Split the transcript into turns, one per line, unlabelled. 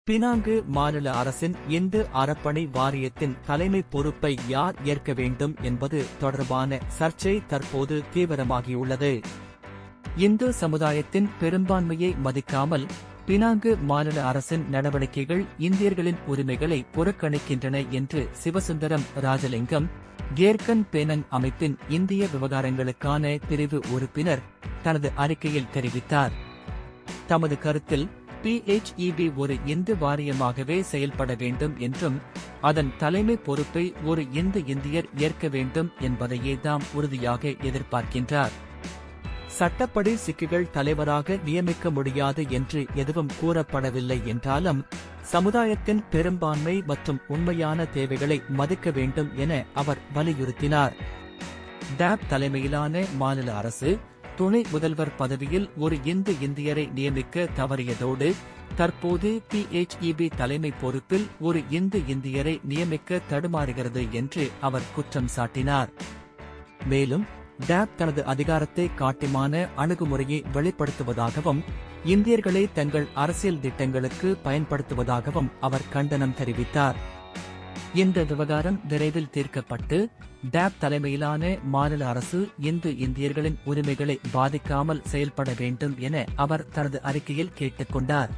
Penang மாநில அரசின் இந்து அறப்பணி வாரியத்தின் தலைமை பொறுப்பை யார் ஏற்க வேண்டும் என்பது தொடர்பான சர்ச்சை தற்போது தீவிரமாகியுள்ளது. இந்து சமுதாயத்தின் பெரும்பான்மையை மதிக்காமல் பினாங்கு மாநில அரசின் நடவடிக்கைகள் இந்தியர்களின் உரிமைகளை புறக்கணிக்கின்றன என்று சிவசுந்தரம் ராஜலிங்கம், கேர்கன் பேனங் அமைப்பின் இந்திய விவகாரங்களுக்கான பிரிவு உறுப்பினர், தனது அறிக்கையில் தெரிவித்தார். தமது கருத்தில் PHEB ஒரு இந்து வாரியமாகவே செயல்பட வேண்டும் என்றும் அதன் தலைமை பொறுப்பை ஒரு இந்தியர் ஏற்க வேண்டும் என்பதையே தாம் உறுதியாக எதிர்பார்க்கின்றார். சட்டப்படி சிக்குகள் தலைவராக நியமிக்க முடியாது என்று எதுவும் கூறப்படவில்லை என்றாலும் சமுதாயத்தின் பெரும்பான்மை மற்றும் உண்மையான தேவைகளை மதிக்க வேண்டும் என அவர் வலியுறுத்தினார். DAP தலைமையிலான மாநில அரசு துணை முதல்வர் பதவியில் ஒரு இந்தியரை நியமிக்க தவறியதோடு தற்போது PHEB தலைமை பொறுப்பில் ஒரு இந்தியரை நியமிக்க தடுமாறுகிறது என்று அவர் குற்றம் சாட்டினார். மேலும் DAP தனது அதிகாரத்தை காட்டிமான அணுகுமுறையை வெளிப்படுத்துவதாகவும் இந்தியர்களை தங்கள் அரசியல் திட்டங்களுக்கு பயன்படுத்துவதாகவும் அவர் கண்டனம் தெரிவித்தார். இந்த விவகாரம் விரைவில் தீர்க்கப்பட்டு DAP தலைமையிலான மாநில அரசு இந்தியர்களின் உரிமைகளை பாதிக்காமல் செயல்பட வேண்டும் என அவர் தனது அறிக்கையில் கேட்டுக்கொண்டார்.